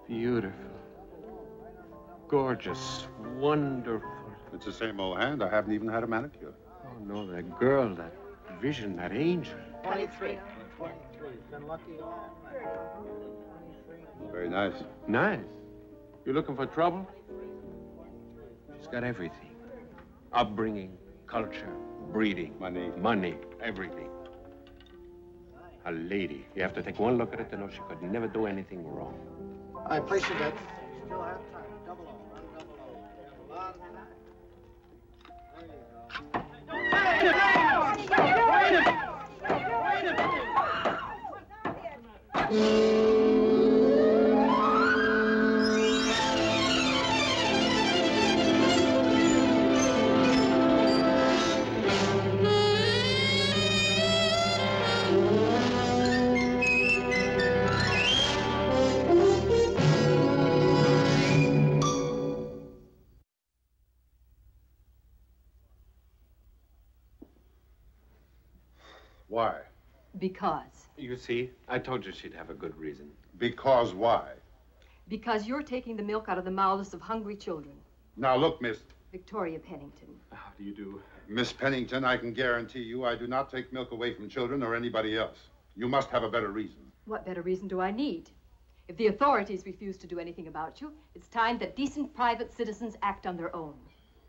Beautiful. Gorgeous. Wonderful. It's the same old hand. I haven't even had a manicure. Oh, no, that girl, that vision, that angel. 23. 23. It's been lucky. Very nice. Nice. You looking for trouble? She's got everything. Upbringing, culture, breeding. Money, everything. A lady. You have to take one look at it to know she could never do anything wrong. All right, place your bet. Still have time. Double O. One. There you go. Why? Because. You see, I told you she'd have a good reason. Because why? Because you're taking the milk out of the mouths of hungry children. Now, look, Miss... Victoria Pennington. How do you do? Miss Pennington, I can guarantee you I do not take milk away from children or anybody else. You must have a better reason. What better reason do I need? If the authorities refuse to do anything about you, it's time that decent private citizens act on their own.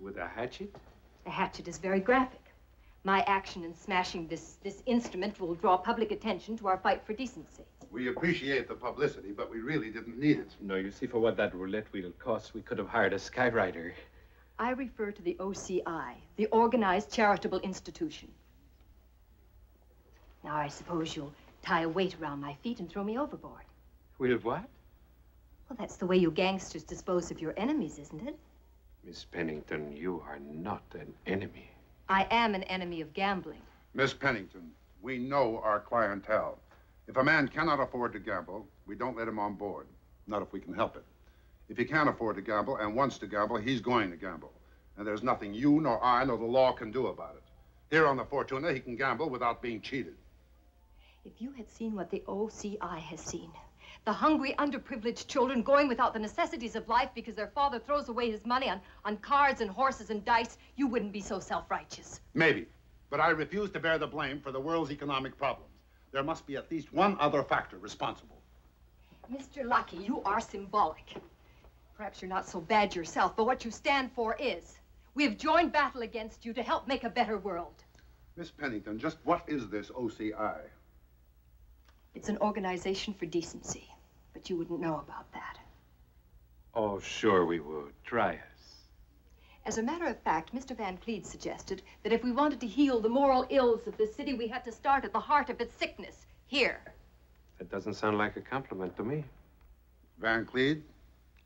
With a hatchet? The hatchet is very graphic. My action in smashing this instrument will draw public attention to our fight for decency. We appreciate the publicity, but we really didn't need it. No, you see, for what that roulette wheel cost, we could have hired a skywriter. I refer to the OCI, the Organized Charitable Institution. Now, I suppose you'll tie a weight around my feet and throw me overboard. We'll what? Well, that's the way you gangsters dispose of your enemies, isn't it? Miss Pennington, you are not an enemy. I am an enemy of gambling. Miss Pennington, we know our clientele. If a man cannot afford to gamble, we don't let him on board. Not if we can help it. If he can't afford to gamble and wants to gamble, he's going to gamble. And there's nothing you, nor I, nor the law can do about it. Here on the Fortuna, he can gamble without being cheated. If you had seen what the OCI has seen, the hungry, underprivileged children going without the necessities of life because their father throws away his money on cards and horses and dice, you wouldn't be so self-righteous. Maybe, but I refuse to bear the blame for the world's economic problems. There must be at least one other factor responsible. Mr. Lucky, you are symbolic. Perhaps you're not so bad yourself, but what you stand for is. We have joined battle against you to help make a better world. Miss Pennington, just what is this OCI? It's an organization for decency, but you wouldn't know about that. Oh, sure we would. Try us. As a matter of fact, Mr. Van Cleed suggested that if we wanted to heal the moral ills of the city, we had to start at the heart of its sickness, here. That doesn't sound like a compliment to me. Van Cleed?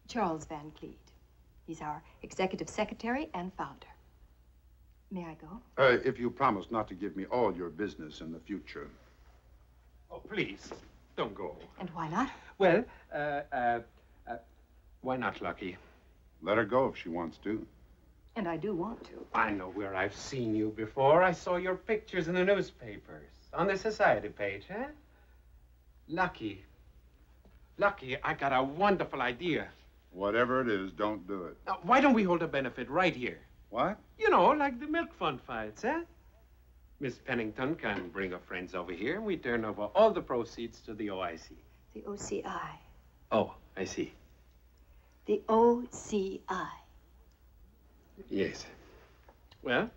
Charles Van Cleed. He's our executive secretary and founder. May I go? If you promise not to give me all your business in the future. Oh, please, don't go. And why not? Well, why not, Lucky? Let her go if she wants to. And I do want to. I know where I've seen you before. I saw your pictures in the newspapers. On the society page, huh? Lucky, I got a wonderful idea. Whatever it is, don't do it. Now, why don't we hold a benefit right here? What? You know, like the milk fund fights, huh? Miss Pennington can bring her friends over here, and we turn over all the proceeds to the OIC. The OCI. Oh, I see. The OCI. Yes. Well,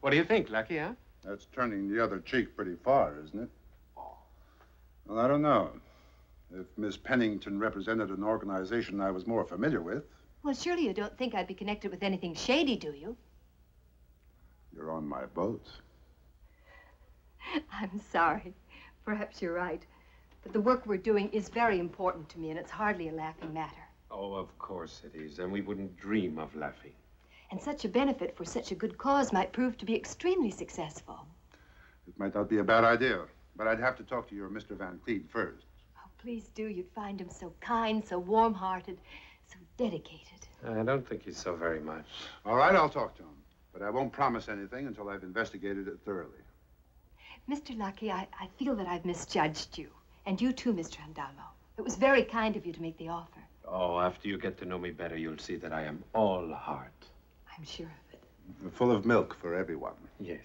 what do you think, Lucky, huh? That's turning the other cheek pretty far, isn't it? Well, I don't know. If Miss Pennington represented an organization I was more familiar with. Well, surely you don't think I'd be connected with anything shady, do you? You're on my boat. I'm sorry. Perhaps you're right. But the work we're doing is very important to me, and it's hardly a laughing matter. Oh, of course it is, and we wouldn't dream of laughing. And such a benefit for such a good cause might prove to be extremely successful. It might not be a bad idea, but I'd have to talk to your Mr. Van Cleed first. Oh, please do. You'd find him so kind, so warm-hearted, so dedicated. I don't think he's so very much. All right, I'll talk to him. But I won't promise anything until I've investigated it thoroughly. Mr. Lucky, I feel that I've misjudged you. And you too, Mr. Andamo. It was very kind of you to make the offer. Oh, after you get to know me better, you'll see that I am all heart. I'm sure of it. Full of milk for everyone. Yes.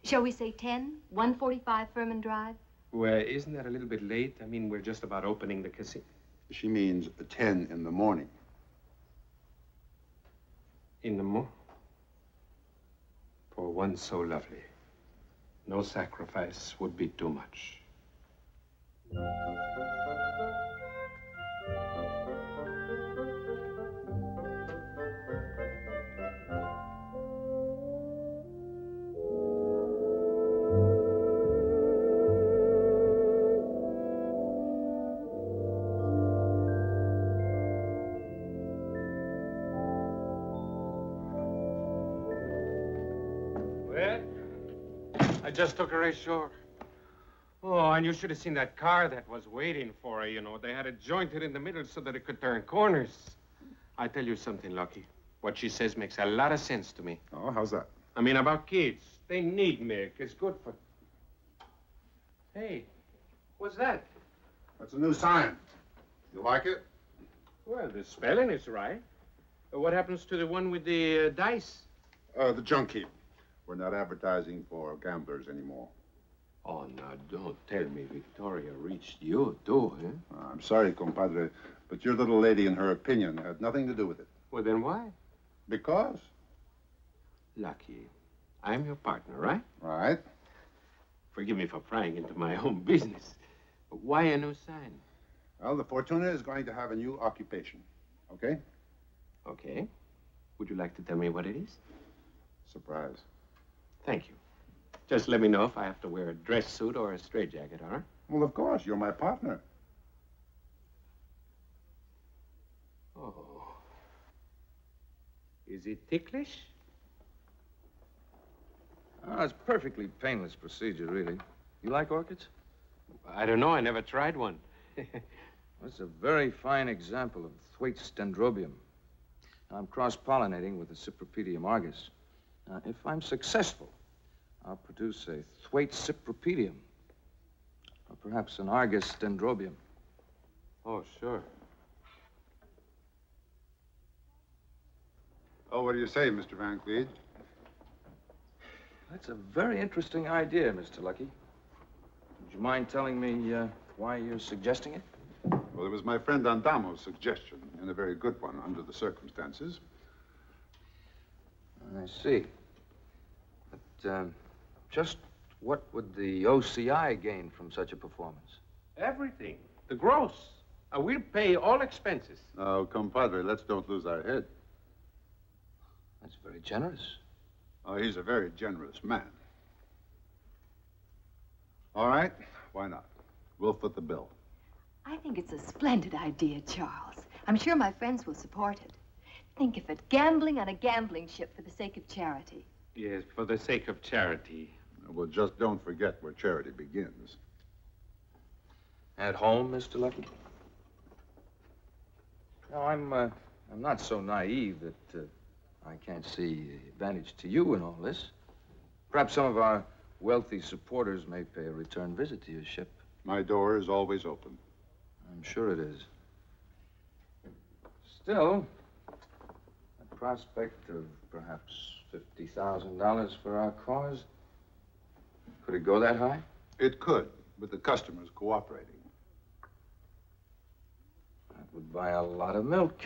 Shall we say 10? 145 Furman Drive? Well, isn't that a little bit late? I mean, we're just about opening the casino. She means 10 in the morning. In the morning? For one so lovely, no sacrifice would be too much. I just took her ashore. Oh, and you should have seen that car that was waiting for her, you know. They had it jointed in the middle so that it could turn corners. I tell you something, Lucky. What she says makes a lot of sense to me. Oh, how's that? I mean, about kids. They need milk. It's good for... Hey, what's that? That's a new sign. You like it? Well, the spelling is right. What happens to the one with the dice? The junk heap. We're not advertising for gamblers anymore. Oh, now, don't tell me Victoria reached you, too, eh? I'm sorry, compadre, but your little lady and her opinion had nothing to do with it. Well, then why? Because? Lucky, I'm your partner, right? Right. Forgive me for prying into my own business. But why a new sign? Well, the Fortuna is going to have a new occupation, okay? Okay. Would you like to tell me what it is? Surprise. Thank you. Just let me know if I have to wear a dress suit or a straitjacket, all right? Well, of course, you're my partner. Oh. Is it ticklish? Oh, it's perfectly painless procedure, really. You like orchids? I don't know. I never tried one. It's a very fine example of Thwaites dendrobium. I'm cross-pollinating with the Cypripedium argus. Now, if I'm successful, I'll produce a Thwaites cypripedium, or perhaps an argus dendrobium. Oh, sure. Oh, what do you say, Mr. Van Cleed? That's a very interesting idea, Mr. Lucky. Would you mind telling me why you're suggesting it? Well, it was my friend Andamo's suggestion, and a very good one under the circumstances. I see. But just what would the OCI gain from such a performance? Everything. The gross. We'll pay all expenses. Now, compadre, let's don't lose our head. That's very generous. Oh, he's a very generous man. All right, why not? We'll foot the bill. I think it's a splendid idea, Charles. I'm sure my friends will support it. Think of it, gambling on a gambling ship for the sake of charity. Yes, for the sake of charity. Well, just don't forget where charity begins. At home, Mr. Lucky? No, I'm not so naive that I can't see the advantage to you in all this. Perhaps some of our wealthy supporters may pay a return visit to your ship. My door is always open. I'm sure it is. Still, the prospect of perhaps $50,000 for our cause, could it go that high? It could, with the customers cooperating. That would buy a lot of milk.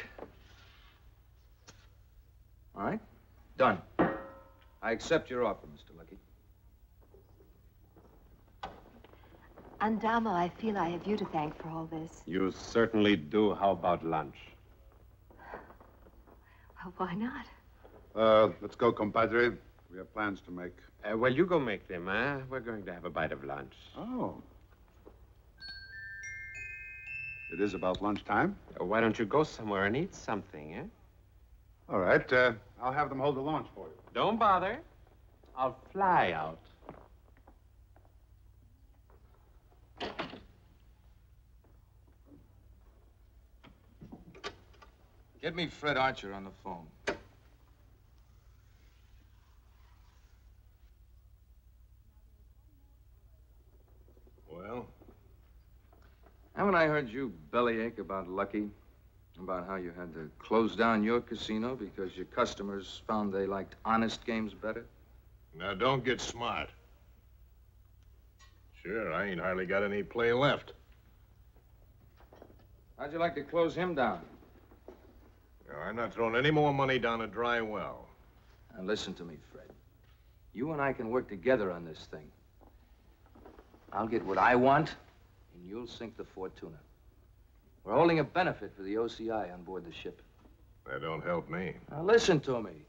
All right, done. I accept your offer, Mr. Lucky. Andamo, I feel I have you to thank for all this. You certainly do. How about lunch? Well, why not? Let's go, compadre. We have plans to make. Well, you go make them, huh? We're going to have a bite of lunch. Oh. It is about lunchtime. Why don't you go somewhere and eat something, eh? All right, I'll have them hold the launch for you. Don't bother. I'll fly out. Get me Fred Archer on the phone. Well? Haven't I heard you bellyache about Lucky? About how you had to close down your casino because your customers found they liked honest games better? Now, don't get smart. Sure, I ain't hardly got any play left. How'd you like to close him down? Now, I'm not throwing any more money down a dry well. Now, listen to me, Fred. You and I can work together on this thing. I'll get what I want, and you'll sink the Fortuna. We're holding a benefit for the OCI on board the ship. That don't help me. Now, listen to me.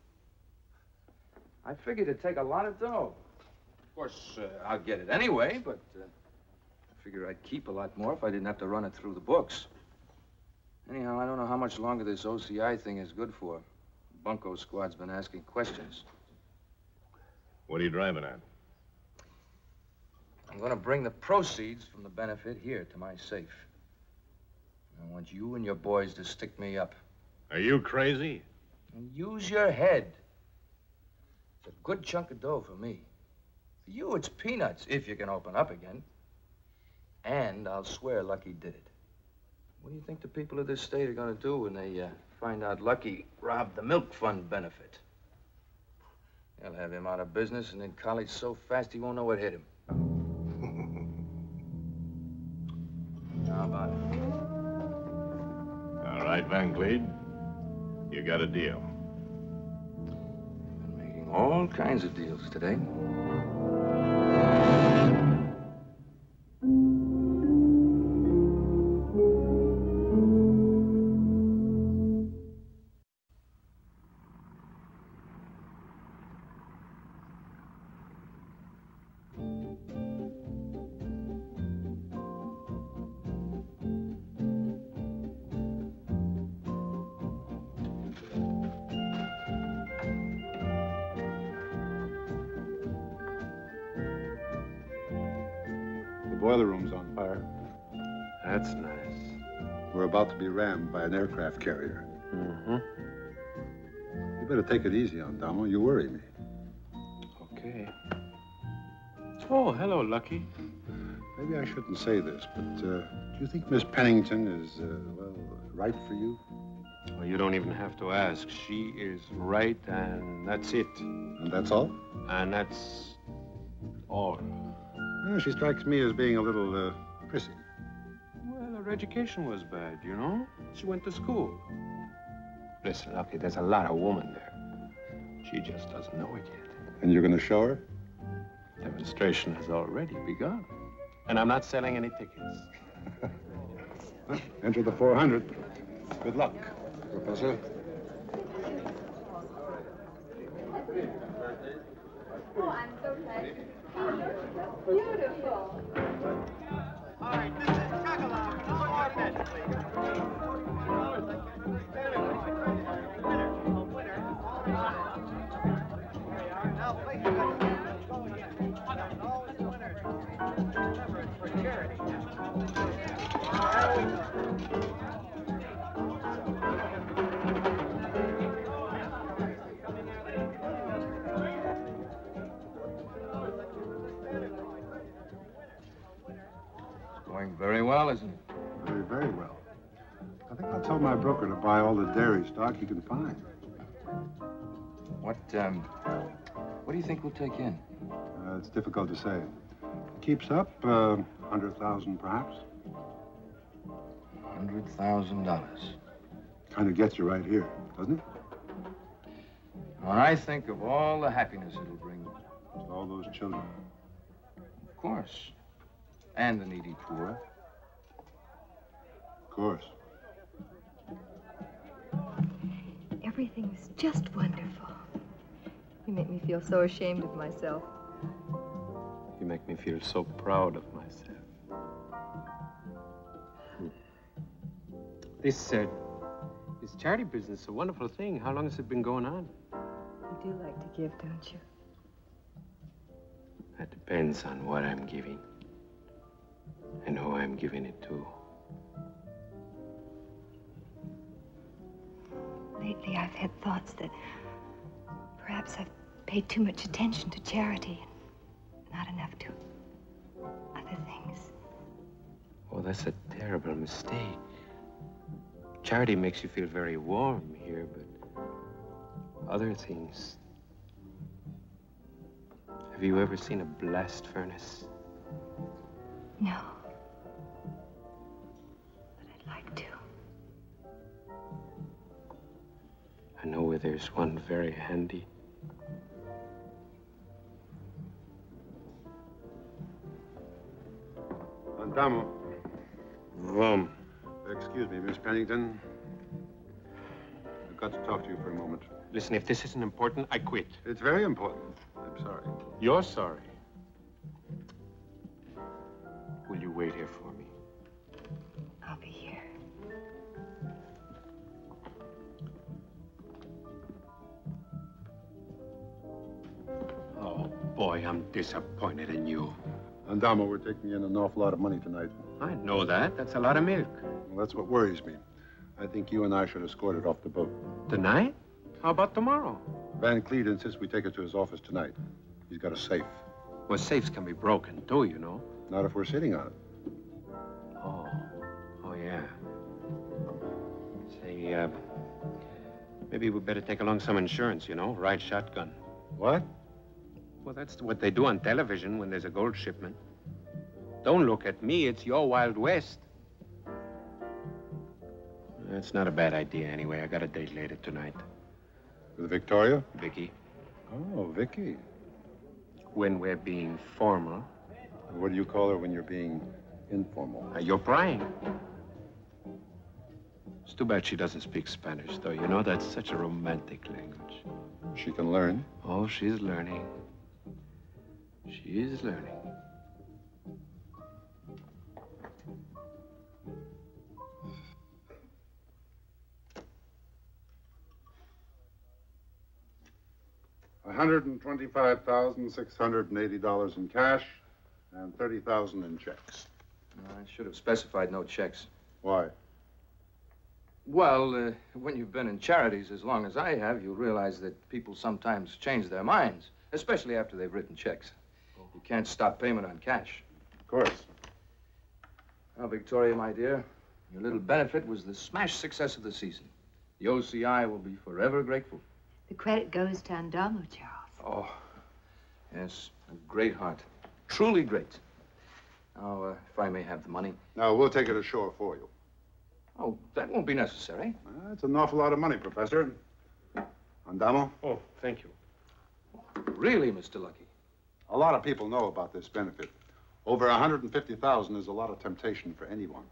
I figured it'd take a lot of dough. Of course, I'll get it anyway, but I figured I'd keep a lot more if I didn't have to run it through the books. Anyhow, I don't know how much longer this OCI thing is good for. Bunko squad's been asking questions. What are you driving at? I'm going to bring the proceeds from the benefit here to my safe. I want you and your boys to stick me up. Are you crazy? And use your head. It's a good chunk of dough for me. For you, it's peanuts, if you can open up again. And I'll swear Lucky did it. What do you think the people of this state are going to do when they find out Lucky robbed the milk fund benefit? They'll have him out of business and in college so fast he won't know what hit him. How about it? All right, Van Cleve. You got a deal. Been making all kinds of deals today. The boiler room's on fire. That's nice. We're about to be rammed by an aircraft carrier. Mm-hmm. You better take it easy on Damo. You worry me. Okay. Oh, hello, Lucky. Maybe I shouldn't say this, but do you think Miss Pennington is, well, right for you? Well, you don't even have to ask. She is right, and that's it. And that's all? And that's all. Well, she strikes me as being a little, prissy. Well, her education was bad, you know? She went to school. Listen, Lucky, there's a lot of woman there. She just doesn't know it yet. And you're going to show her? Demonstration has already begun. And I'm not selling any tickets. Enter the 400. Good luck, Professor. Oh, I'm so glad. Beautiful. All right, this is Chocolate. No more bets, please. Now, place your bets. Go again. Always winners. Remember, it's for charity. There we go. Going very well, isn't it? Very, very well. I think I'll tell my broker to buy all the dairy stock he can find. What do you think we'll take in? It's difficult to say. Keeps up, 100,000 perhaps. $100,000. Kind of gets you right here, doesn't it? When I think of all the happiness it'll bring. To all those children. Of course. And the needy poor. Of course. Everything was just wonderful. You make me feel so ashamed of myself. You make me feel so proud of myself. This charity business is a wonderful thing. How long has it been going on? You do like to give, don't you? That depends on what I'm giving and who I'm giving it to. Lately, I've had thoughts that perhaps I've paid too much attention to charity and not enough to other things. Oh, that's a terrible mistake. Charity makes you feel very warm here, but other things... Have you ever seen a blast furnace? No. But I'd like to. I know where there's one very handy. Andamo. Vom. Excuse me, Miss Pennington. I've got to talk to you for a moment. Listen, if this isn't important, I quit. It's very important. I'm sorry. You're sorry. Will you wait here for me? I'll be here. Oh, boy, I'm disappointed in you. Andamo, we're taking in an awful lot of money tonight. I know that. That's a lot of milk. Well, that's what worries me. I think you and I should escort it off the boat. Tonight? How about tomorrow? Van Cleed insists we take it to his office tonight. He's got a safe. Well, safes can be broken, too, you know. Not if we're sitting on it. Oh. Oh, yeah. Say, maybe we better take along some insurance, you know, ride shotgun. What? Well, that's what they do on television when there's a gold shipment. Don't look at me, it's your Wild West. That's not a bad idea, anyway. I got a date later tonight. With Victoria? Vicky. Oh, Vicky. When we're being formal. What do you call her when you're being informal? You're prying. It's too bad she doesn't speak Spanish, though. You know, that's such a romantic language. She can learn. Oh, she's learning. She is learning. $125,680 in cash and $30,000 in checks. I should have specified no checks. Why? Well, when you've been in charities as long as I have, you'll realize that people sometimes change their minds, especially after they've written checks. You can't stop payment on cash. Of course. Well, Victoria, my dear, your little benefit was the smash success of the season. The OCI will be forever grateful. The credit goes to Andamo, Charles. Oh, yes, a great heart. Truly great. Now, if I may have the money. Now, we'll take it ashore for you. Oh, that won't be necessary. That's an awful lot of money, Professor. Andamo? Oh, thank you. Really, Mr. Lucky? A lot of people know about this benefit. Over 150,000 is a lot of temptation for anyone.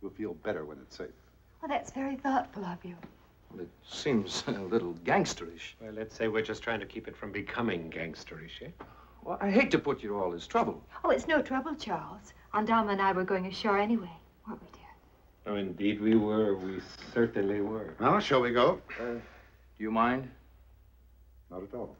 We'll feel better when it's safe. Well, that's very thoughtful of you. Well, it seems a little gangsterish. Well, let's say we're just trying to keep it from becoming gangsterish, eh? Well, I hate to put you to all this trouble. Oh, it's no trouble, Charles. Andamo and I were going ashore anyway, weren't we, dear? Oh, indeed we were. We certainly were. Well, shall we go? Do you mind? Not at all.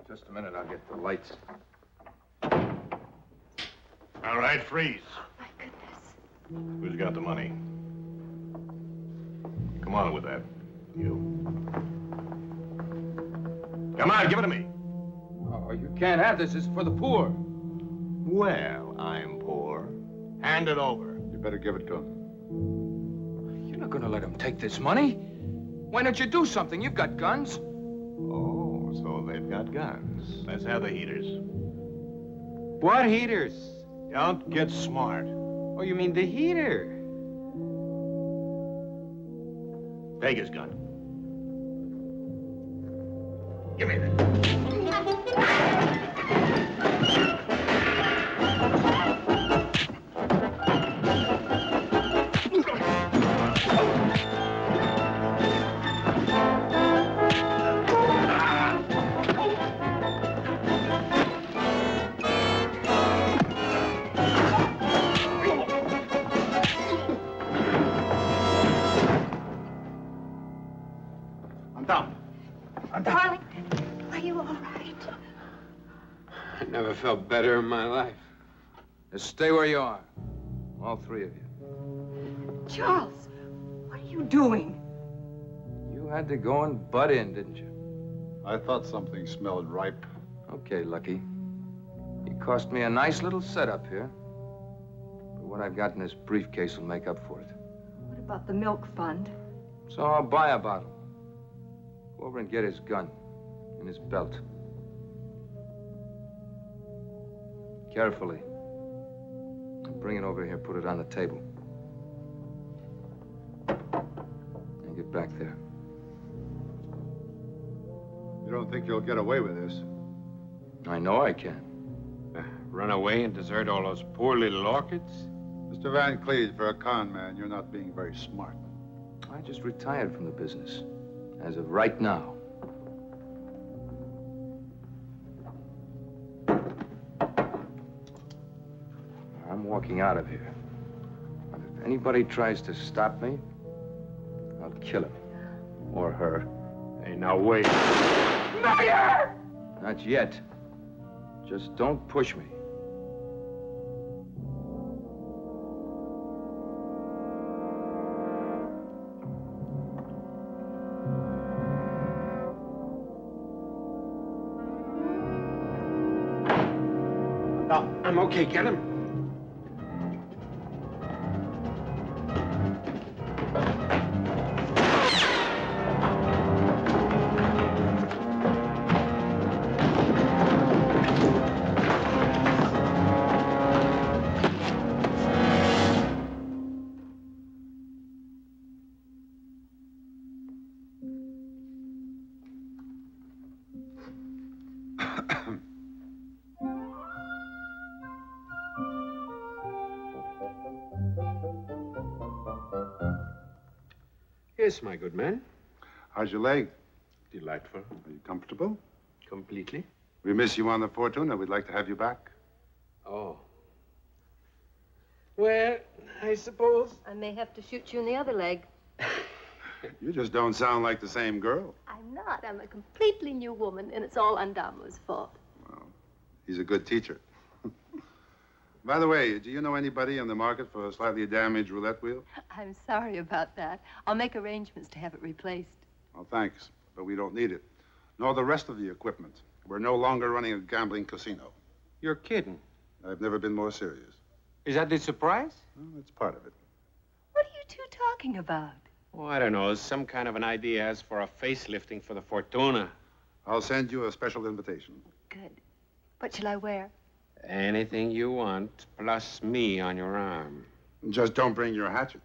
Just a minute, I'll get the lights. All right, freeze. My goodness. Who's got the money? Come on with that. You. Come on, give it to me. Oh, you can't have this. It's for the poor. Well, I'm poor. Hand it over. You better give it to him. You're not going to let him take this money. Why don't you do something? You've got guns. Oh, so they've got guns. Let's have the heaters. What heaters? Don't get smart. Oh, you mean the heater? Take his gun. Give me that. felt better in my life. Just stay where you are. All three of you. Charles, what are you doing? You had to go and butt in, didn't you? I thought something smelled ripe. Okay, Lucky. You cost me a nice little setup here. But what I've got in this briefcase will make up for it. What about the milk fund? So I'll buy a bottle. Go over and get his gun and his belt. Carefully. Bring it over here, put it on the table. And get back there. You don't think you'll get away with this? I know I can. Run away and desert all those poor little orchids? Mr. Van Cleve, for a con man, you're not being very smart. I just retired from the business. As of right now. I'm walking out of here. And if anybody tries to stop me, I'll kill him. Or her. Hey, now wait. Not yet. Just don't push me. No, I'm okay. Get him. Yes, my good man. How's your leg? Delightful. Are you comfortable? Completely. We miss you on the Fortuna. We'd like to have you back. Oh. Well, I suppose. I may have to shoot you in the other leg. You just don't sound like the same girl. I'm not. I'm a completely new woman, and it's all Andamo's fault. Well, he's a good teacher. By the way, do you know anybody on the market for a slightly damaged roulette wheel? I'm sorry about that. I'll make arrangements to have it replaced. Well, thanks, but we don't need it. Nor the rest of the equipment. We're no longer running a gambling casino. You're kidding. I've never been more serious. Is that the surprise? Well, it's part of it. What are you two talking about? Oh, I don't know. Some kind of an idea as for a facelifting for the Fortuna. I'll send you a special invitation. Good. What shall I wear? Anything you want, plus me on your arm. Just don't bring your hatchet.